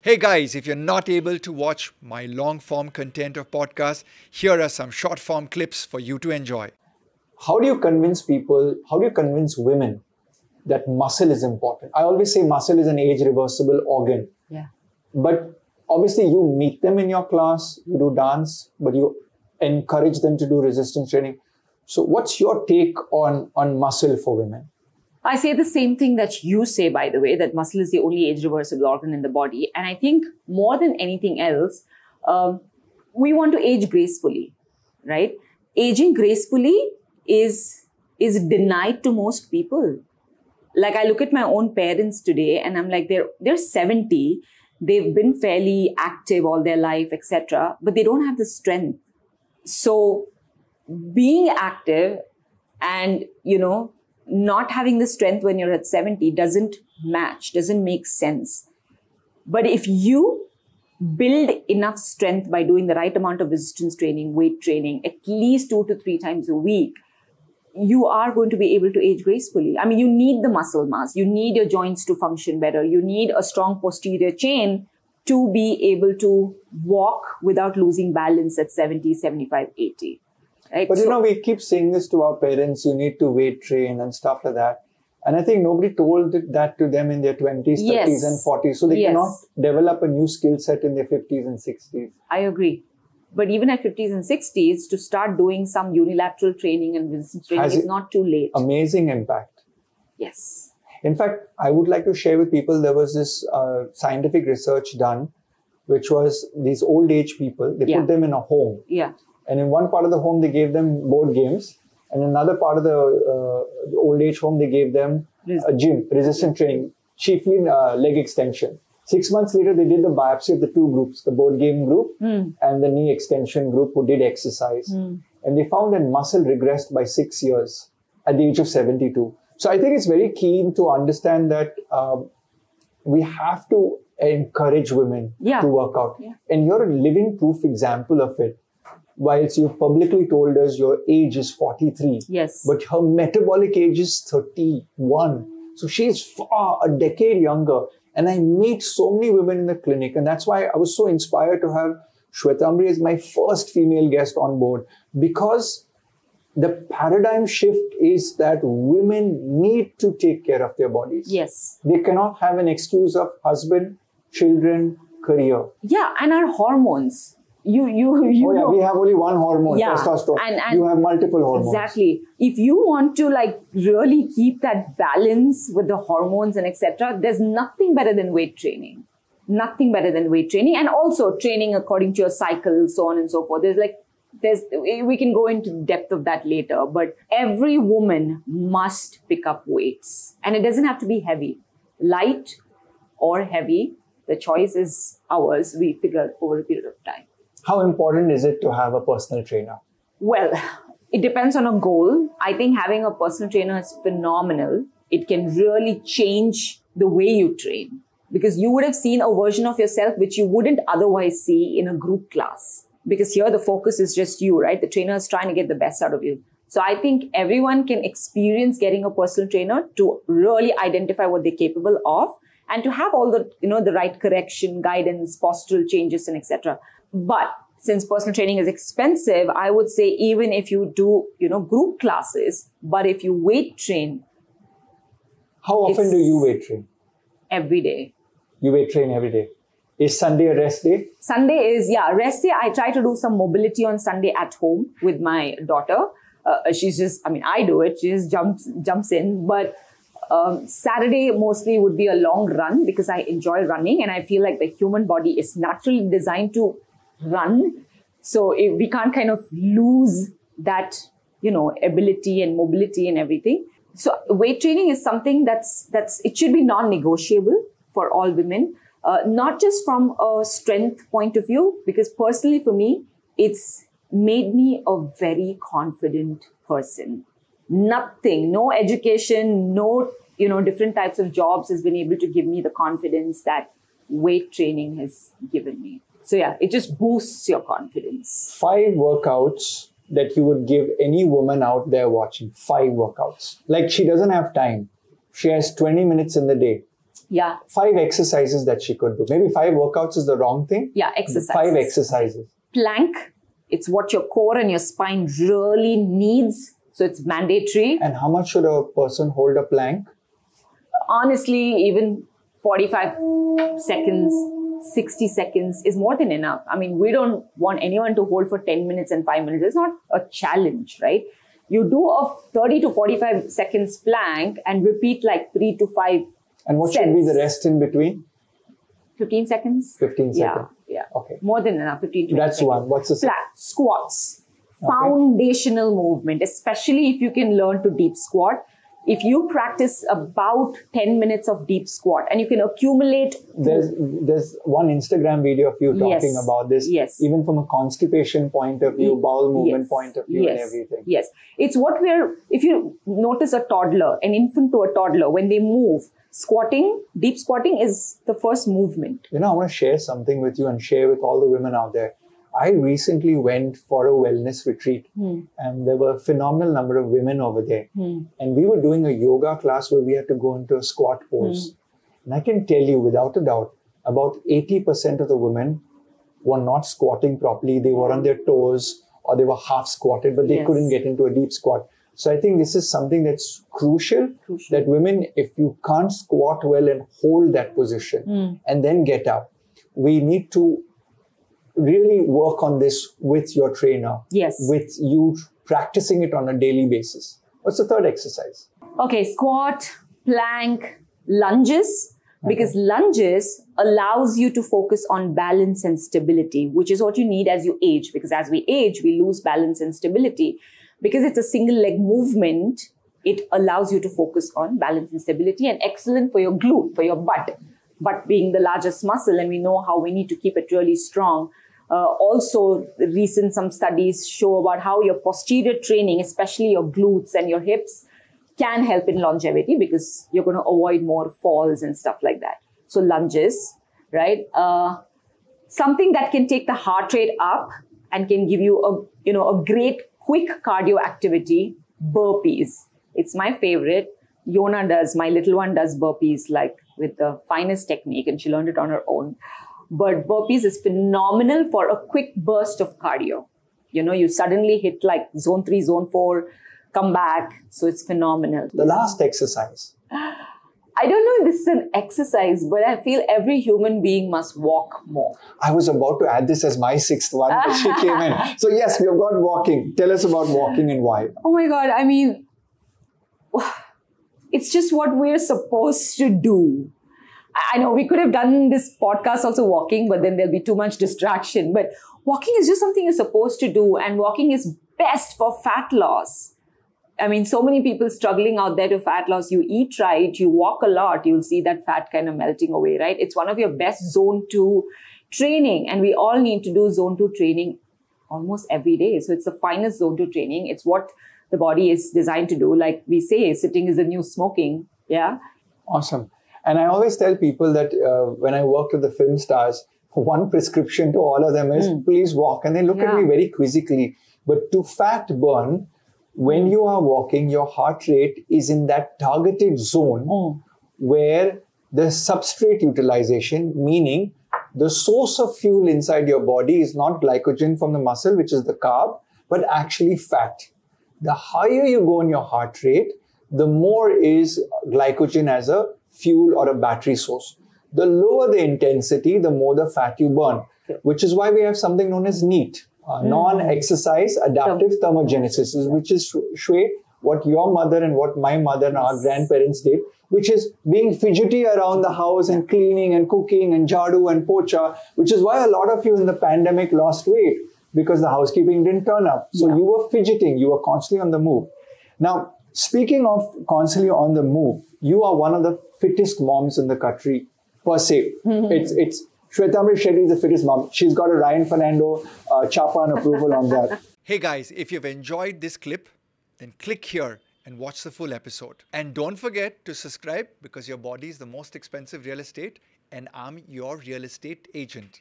Hey guys, if you're not able to watch my long form content of podcast, here are some short form clips for you to enjoy. How do you convince people, how do you convince women that muscle is important? I always say muscle is an age reversible organ. Yeah. But obviously you meet them in your class, you do dance, but you encourage them to do resistance training. So what's your take on muscle for women? I say the same thing that you say, by the way, that muscle is the only age reversible organ in the body. And I think more than anything else, we want to age gracefully, right? Aging gracefully is denied to most people. Like I look at my own parents today and I'm like, they're 70. They've been fairly active all their life, etc. But they don't have the strength. So being active and, not having the strength when you're at 70 doesn't make sense. But if you build enough strength by doing the right amount of resistance training, weight training, at least 2 to 3 times a week, you are going to be able to age gracefully. I mean, you need the muscle mass. You need your joints to function better. You need a strong posterior chain to be able to walk without losing balance at 70, 75, 80. Right? But we keep saying this to our parents, you need to weight train and stuff like that. And I think nobody told that to them in their 20s, 30s and 40s. So they cannot develop a new skill set in their 50s and 60s. I agree. But even at 50s and 60s, to start doing some unilateral training and resistance training is not too late. Amazing impact. Yes. In fact, I would like to share with people, there was this scientific research done, which was these old age people, they put them in a home. Yeah. And in one part of the home, they gave them board games. And in another part of the old age home, they gave them a gym, resistance training, chiefly leg extension. 6 months later, they did the biopsy of the two groups, the board game group and the knee extension group who did exercise. And they found that muscle regressed by 6 years at the age of 72. So I think it's very keen to understand that we have to encourage women to work out. Yeah. And you're a living proof example of it. Whilst you've publicly told us your age is 43. Yes. But her metabolic age is 31. So she's far a decade younger. And I meet so many women in the clinic. And that's why I was so inspired to have Shwetamri as my first female guest on board. Because the paradigm shift is that women need to take care of their bodies. Yes. They cannot have an excuse of husband, children, career. Yeah, and our hormones. We have only one hormone, testosterone. And you have multiple hormones. Exactly. If you want to really keep that balance with the hormones and etc., there's nothing better than weight training. Nothing better than weight training. And also training according to your cycle, so on and so forth. We can go into depth of that later, but every woman must pick up weights. And it doesn't have to be heavy. Light or heavy, the choice is ours. We figure over a period of time. How important is it to have a personal trainer? Well, it depends on a goal. I think having a personal trainer is phenomenal. It can really change the way you train because you would have seen a version of yourself which you wouldn't otherwise see in a group class. Because here the focus is just you, right? The trainer is trying to get the best out of you. So I think everyone can experience getting a personal trainer to really identify what they're capable of and to have all the, the right correction, guidance, postural changes and etc. But since personal training is expensive, I would say even if you do, group classes, but if you weight train. How often do you weight train? Every day. You weight train every day. Is Sunday a rest day? Sunday is, rest day. I try to do some mobility on Sunday at home with my daughter. She's just, I do it. She just jumps in. But Saturday mostly would be a long run because I enjoy running and I feel like the human body is naturally designed to run. So we can't kind of lose that, ability and mobility and everything. So weight training is something it should be non-negotiable for all women, not just from a strength point of view, because personally for me, it's made me a very confident person. Nothing, no education, no, different types of jobs has been able to give me the confidence that weight training has given me. So it just boosts your confidence. 5 workouts that you would give any woman out there watching. 5 workouts. Like she doesn't have time. She has 20 minutes in the day. Yeah. 5 exercises that she could do. Maybe 5 workouts is the wrong thing. Yeah, exercises. 5 exercises. Plank. It's what your core and your spine really needs. So it's mandatory. And how much should a person hold a plank? Honestly, even 45 seconds, 60 seconds is more than enough. I mean, we don't want anyone to hold for 10 minutes and 5 minutes. It's not a challenge, right? You do a 30 to 45 seconds plank and repeat like 3 to 5 And what should be the rest in between? 15 seconds. 15 seconds. Yeah. Okay. More than enough. 15 to 20 That's seconds. one. What's the second? Squats. Okay. Foundational movement, especially if you can learn to deep squat. If you practice about 10 minutes of deep squat and you can accumulate. There's one Instagram video of you talking about this. Yes. Even from a constipation point of view, bowel movement point of view and everything. Yes. It's what if you notice a toddler, an infant to a toddler, when they move, deep squatting is the first movement. I want to share something with you and share with all the women out there. I recently went for a wellness retreat and there were a phenomenal number of women over there. And we were doing a yoga class where we had to go into a squat pose. And I can tell you without a doubt, about 80% of the women were not squatting properly. They were on their toes or they were half squatted, but they couldn't get into a deep squat. So I think this is something that's crucial. That women, if you can't squat well and hold that position and then get up, we need to really work on this with your trainer. Yes. With you practicing it on a daily basis. What's the third exercise? Okay, squat, plank, lunges. Because lunges allows you to focus on balance and stability, which is what you need as you age. Because as we age, we lose balance and stability. Because it's a single leg movement, it allows you to focus on balance and stability, and excellent for your glute, for your butt. Butt being the largest muscle, and we know how we need to keep it really strong. Also, some studies show about how your posterior training, especially your glutes and your hips, can help in longevity because you're going to avoid more falls and stuff like that. So lunges, right? Something that can take the heart rate up and can give you a great quick cardio activity, burpees. It's my favorite. My little one does burpees like with the finest technique, and she learned it on her own. But burpees is phenomenal for a quick burst of cardio. You suddenly hit like zone 3, zone 4, come back. So it's phenomenal. The last exercise. I don't know if this is an exercise, but I feel every human being must walk more. I was about to add this as my 6th one, but she came in. So yes, we have got walking. Tell us about walking and why. Oh my God. I mean, it's just what we're supposed to do. I know we could have done this podcast also walking, but then there'll be too much distraction. But walking is just something you're supposed to do. And walking is best for fat loss. I mean, so many people struggling out there to fat loss. You eat right, you walk a lot, you'll see that fat kind of melting away, right? It's one of your best zone 2 training. And we all need to do zone 2 training almost every day. So it's the finest zone 2 training. It's what the body is designed to do. Like we say, sitting is the new smoking. Yeah. Awesome. And I always tell people that when I work with the film stars, one prescription to all of them is please walk. And they look at me very quizzically. But to fat burn, when you are walking, your heart rate is in that targeted zone where the substrate utilization, meaning the source of fuel inside your body is not glycogen from the muscle, which is the carb, but actually fat. The higher you go in your heart rate, the more is glycogen as a fuel or a battery source. The lower the intensity, the more the fat you burn, which is why we have something known as NEAT, non-exercise adaptive thermogenesis, which is, Shwe, what your mother and what my mother and our grandparents did, which is being fidgety around the house and cleaning and cooking and jadu and pocha, which is why a lot of you in the pandemic lost weight because the housekeeping didn't turn up. So you were fidgeting, you were constantly on the move. Now, speaking of constantly on the move, you are one of the fittest moms in the country, per se. It's Shwetamri Shetty is the fittest mom. She's got a Ryan Fernando Chapan approval on that. Hey guys, if you've enjoyed this clip, then click here and watch the full episode. And don't forget to subscribe because your body is the most expensive real estate and I'm your real estate agent.